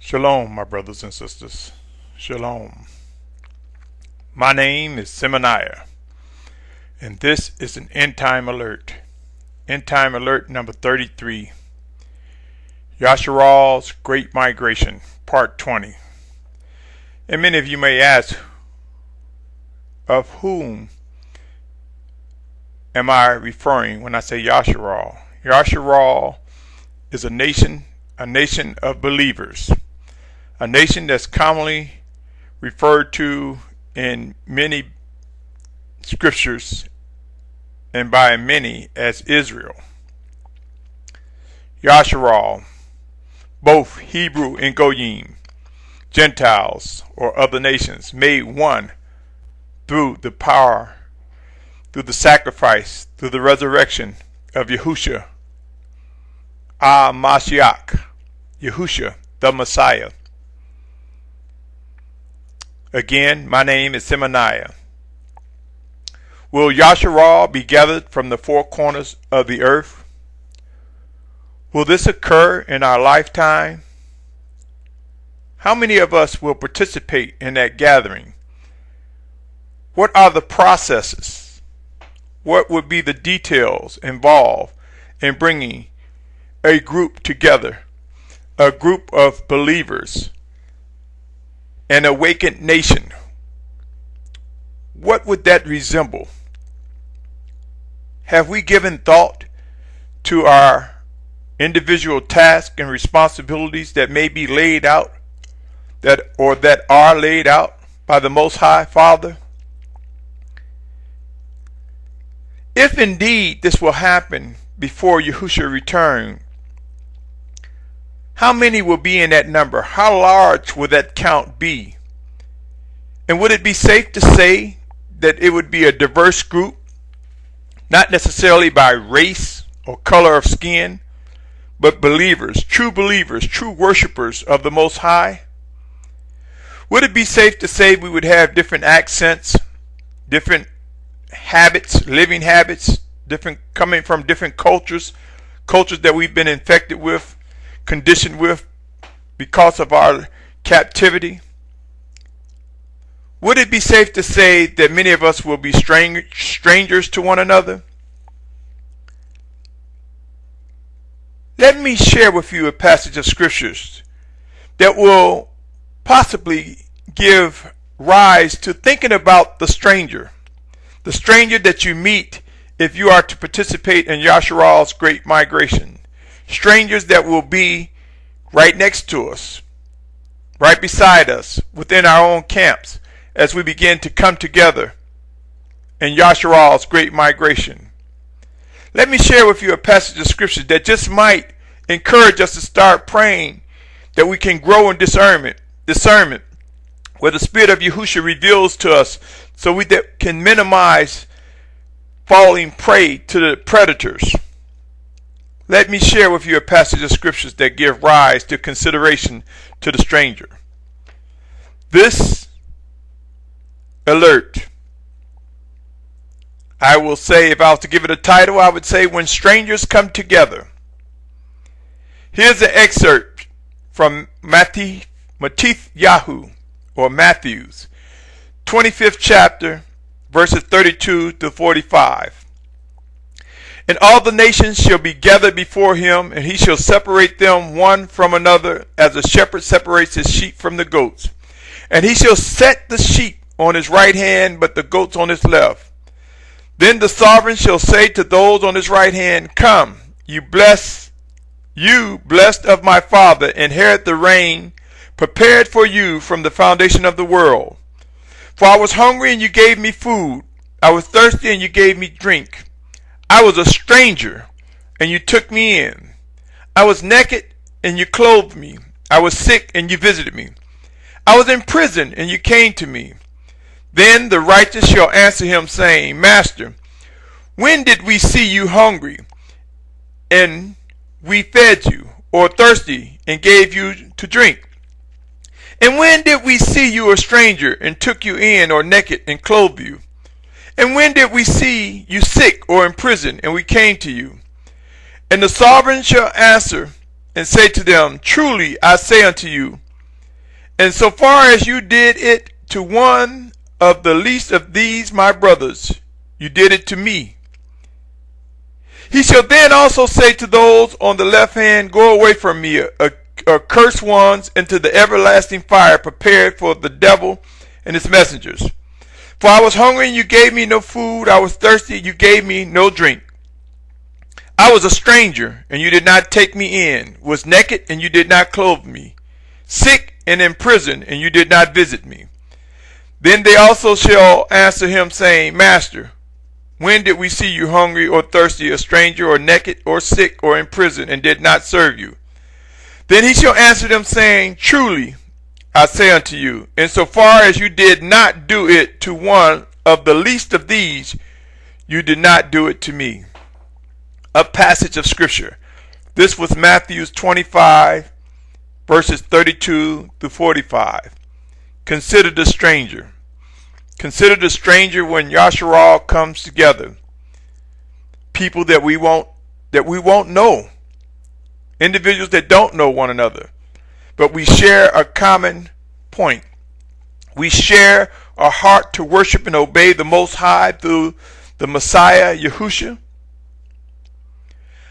Shalom, my brothers and sisters. Shalom. My name is Symmanayah, and this is an end time alert. End time alert number 33. Yashar'al's Great Migration, part 20. And many of you may ask, of whom am I referring when I say Yashar'al? Yashar'al is a nation of believers. A nation that's commonly referred to in many scriptures and by many as Israel. Yashar'al, both Hebrew and Goyim, Gentiles or other nations, made one through the power, through the sacrifice, through the resurrection of Yahusha, Mashiach, Yahusha, the Messiah. Again, my name is Symmanayah. Will Yashar'al be gathered from the four corners of the earth? Will this occur in our lifetime? How many of us will participate in that gathering? What are the processes? What would be the details involved in bringing a group together, a group of believers, an awakened nation? What would that resemble? Have we given thought to our individual tasks and responsibilities that may be laid out, that are laid out by the Most High Father? If indeed this will happen before Yahusha return, how many will be in that number? How large will that count be? And would it be safe to say that it would be a diverse group, not necessarily by race or color of skin, but believers, true worshipers of the Most High? Would it be safe to say we would have different accents, different habits, living habits, coming from different cultures that we've been infected with, conditioned with because of our captivity? Would it be safe to say that many of us will be strangers to one another? Let me share with you a passage of scriptures that will possibly give rise to thinking about the stranger that you meet if you are to participate in Yashar'al's Great Migration. Strangers that will be right next to us, right beside us, within our own camps, as we begin to come together in Yashar'al's Great Migration. Let me share with you a passage of scripture that just might encourage us to start praying that we can grow in discernment, where the Spirit of Yahusha reveals to us so we can minimize falling prey to the predators. Let me share with you a passage of scriptures that give rise to consideration to the stranger. This alert, I will say, if I was to give it a title, I would say When Strangers Come Together. Here's an excerpt from Matthew's 25th chapter, verses 32 to 45. And all the nations shall be gathered before him, and he shall separate them one from another, as a shepherd separates his sheep from the goats. And he shall set the sheep on his right hand, but the goats on his left. Then the sovereign shall say to those on his right hand, Come, you blessed of my Father, inherit the reign prepared for you from the foundation of the world. For I was hungry, and you gave me food. I was thirsty, and you gave me drink. I was a stranger, and you took me in. I was naked, and you clothed me. I was sick, and you visited me. I was in prison, and you came to me. Then the righteous shall answer him, saying, Master, when did we see you hungry, and we fed you, or thirsty, and gave you to drink? And when did we see you a stranger, and took you in, or naked, and clothed you? And when did we see you sick or in prison, and we came to you? And the sovereign shall answer and say to them, Truly I say unto you, And so far as you did it to one of the least of these my brothers, you did it to me. He shall then also say to those on the left hand, Go away from me, accursed ones, into the everlasting fire prepared for the devil and his messengers. For I was hungry, and you gave me no food. I was thirsty, you gave me no drink. I was a stranger, and you did not take me in, was naked, and you did not clothe me, sick and in prison, and you did not visit me. Then they also shall answer him, saying, Master, when did we see you hungry or thirsty, a stranger, or naked, or sick, or in prison, and did not serve you? Then he shall answer them, saying, Truly, I say unto you, insofar as you did not do it to one of the least of these, you did not do it to me. A passage of Scripture. This was Matthew 25, verses 32 to 45. Consider the stranger. Consider the stranger when Yashar'al comes together. People that we won't know. Individuals that don't know one another. But we share a common point. We share a heart to worship and obey the Most High through the Messiah, Yahusha.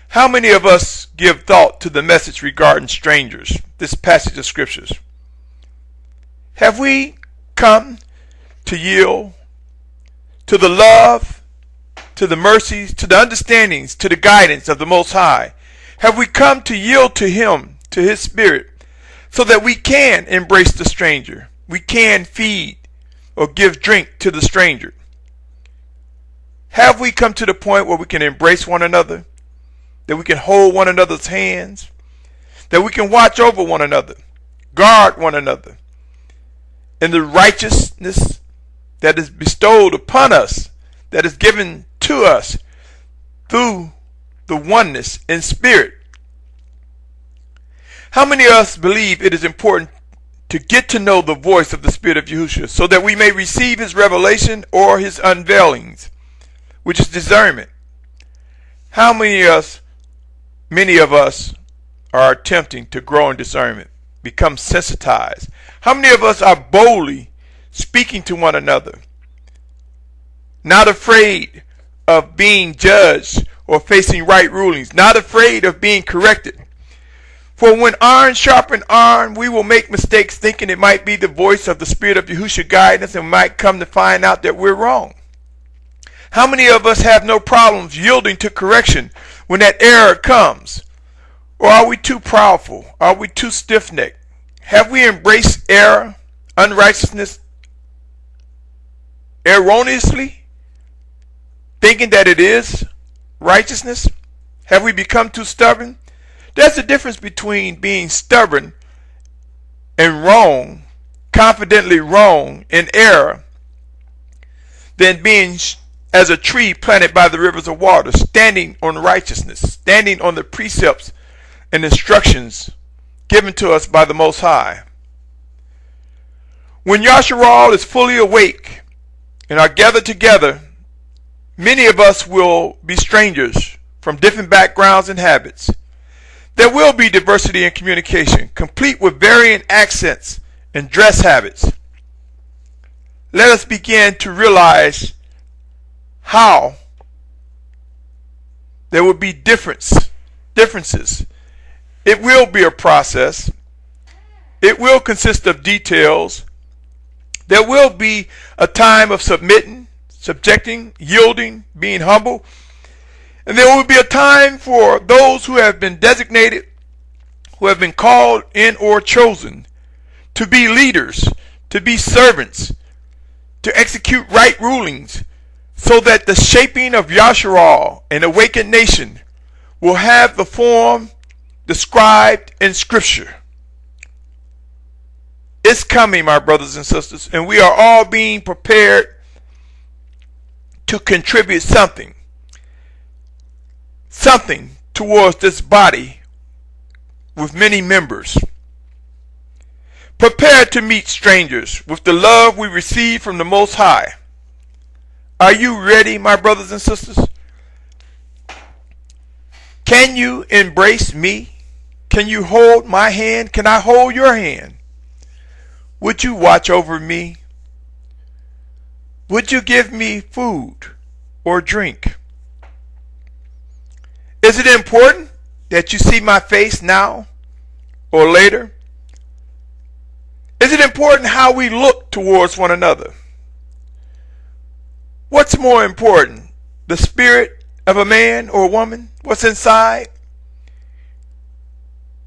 How many of us give thought to the message regarding strangers, this passage of scriptures? Have we come to yield to the love, to the mercies, to the understandings, to the guidance of the Most High? Have we come to yield to Him, to His Spirit, so that we can embrace the stranger? We can feed or give drink to the stranger. Have we come to the point where we can embrace one another? That we can hold one another's hands? That we can watch over one another, guard one another, and the righteousness that is bestowed upon us, that is given to us through the oneness in spirit. How many of us believe it is important to get to know the voice of the Spirit of Yahusha so that we may receive His revelation or His unveilings, which is discernment? How many of us are attempting to grow in discernment, become sensitized? How many of us are boldly speaking to one another, not afraid of being judged or facing right rulings, not afraid of being corrected? For when iron sharpens iron, we will make mistakes thinking it might be the voice of the Spirit of Yahusha guiding us, and might come to find out that we're wrong. How many of us have no problems yielding to correction when that error comes? Or are we too proudful? Are we too stiff-necked? Have we embraced error, unrighteousness, erroneously, thinking that it is righteousness? Have we become too stubborn? There's a difference between being stubborn and wrong, confidently wrong, in error, than being as a tree planted by the rivers of water, standing on righteousness, standing on the precepts and instructions given to us by the Most High. When Yashar'al is fully awake and are gathered together, many of us will be strangers from different backgrounds and habits. There will be diversity in communication, complete with varying accents and dress habits. Let us begin to realize how there will be differences. It will be a process. It will consist of details. There will be a time of submitting, subjecting, yielding, being humble. And there will be a time for those who have been designated, who have been called in or chosen to be leaders, to be servants, to execute right rulings, so that the shaping of Yashar'al, an awakened nation, will have the form described in Scripture. It's coming, my brothers and sisters, and we are all being prepared to contribute something towards this body with many members. Prepare to meet strangers with the love we receive from the Most High. Are you ready, my brothers and sisters? Can you embrace me? Can you hold my hand? Can I hold your hand? Would you watch over me? Would you give me food or drink? Is it important that you see my face now or later? Is it important how we look towards one another? What's more important, the spirit of a man or a woman? What's inside?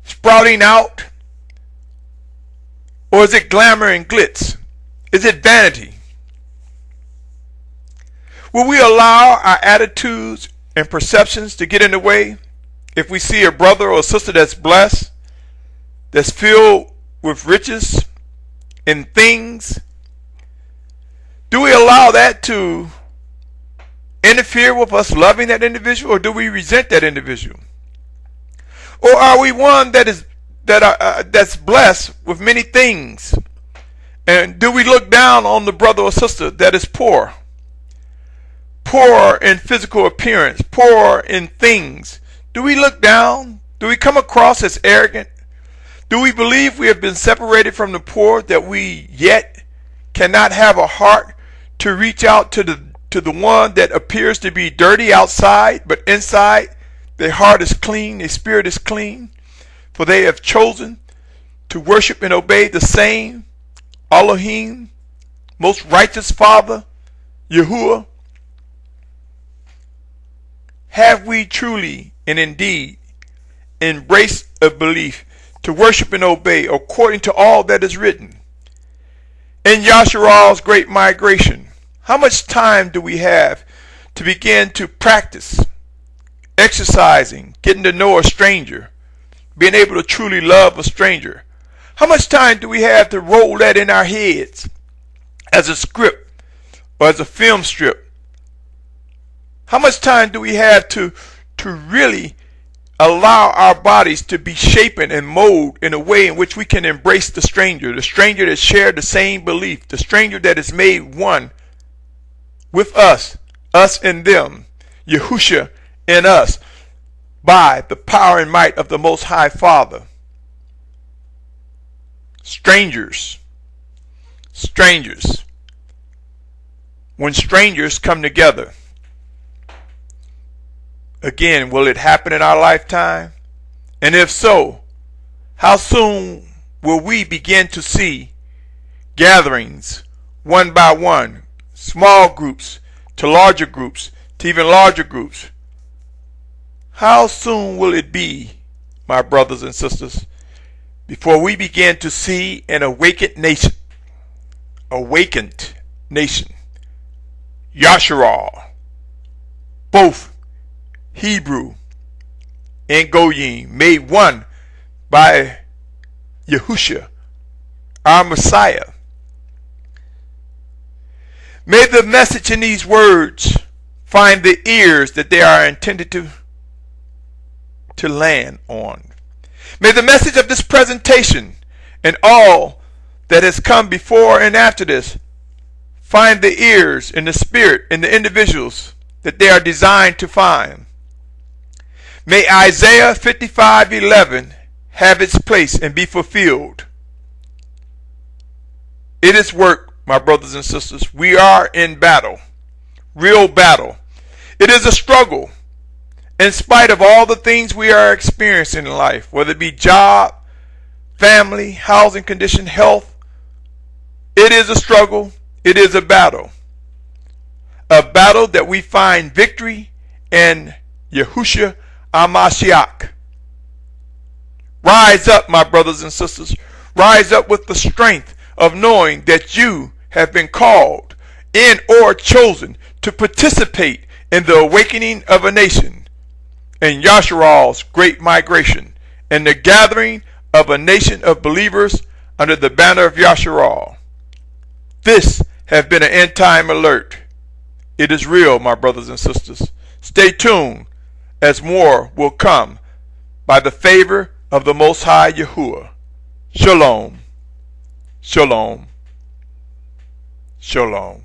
Sprouting out? Or is it glamour and glitz? Is it vanity? Will we allow our attitudes and perceptions to get in the way if we see a brother or a sister that's blessed, that's filled with riches and things? Do we allow that to interfere with us loving that individual, or do we resent that individual? Or are we one that's blessed with many things, and do we look down on the brother or sister that is poor in physical appearance, poor in things? Do we look down? Do we come across as arrogant? Do we believe we have been separated from the poor, that we yet cannot have a heart to reach out to the one that appears to be dirty outside, but inside their heart is clean, their spirit is clean, for they have chosen to worship and obey the same Elohim, most righteous Father, Yahuwah? Have we truly and indeed embraced a belief to worship and obey according to all that is written? In Yashar'al's great migration, how much time do we have to begin to practice exercising, getting to know a stranger, being able to truly love a stranger? How much time do we have to roll that in our heads as a script or as a film strip? How much time do we have to really allow our bodies to be shapen and molded in a way in which we can embrace the stranger that shared the same belief, the stranger that is made one with us and them, Yahusha in us, by the power and might of the Most High Father? Strangers. When strangers come together, again, will it happen in our lifetime? And if so, how soon will we begin to see gatherings one by one, small groups to larger groups to even larger groups? How soon will it be, my brothers and sisters, before we begin to see an awakened nation, Yashar'al, both Hebrew and Goyim, made one by Yahusha, our Messiah? May the message in these words find the ears that they are intended to land on. May the message of this presentation and all that has come before and after this find the ears and the spirit in the individuals that they are designed to find. May Isaiah 55:11 have its place and be fulfilled. It is work, my brothers and sisters. We are in battle, real battle. It is a struggle. In spite of all the things we are experiencing in life, whether it be job, family, housing condition, health, it is a struggle. It is a battle. A battle that we find victory in Yahusha HaMashiach. Rise up, my brothers and sisters. Rise up with the strength of knowing that you have been called in or chosen to participate in the awakening of a nation, in Yashar'al's great migration, and the gathering of a nation of believers under the banner of Yashar'al. This has been an end time alert. It is real, my brothers and sisters. Stay tuned, as more will come by the favor of the Most High Yahuwah. Shalom. Shalom. Shalom.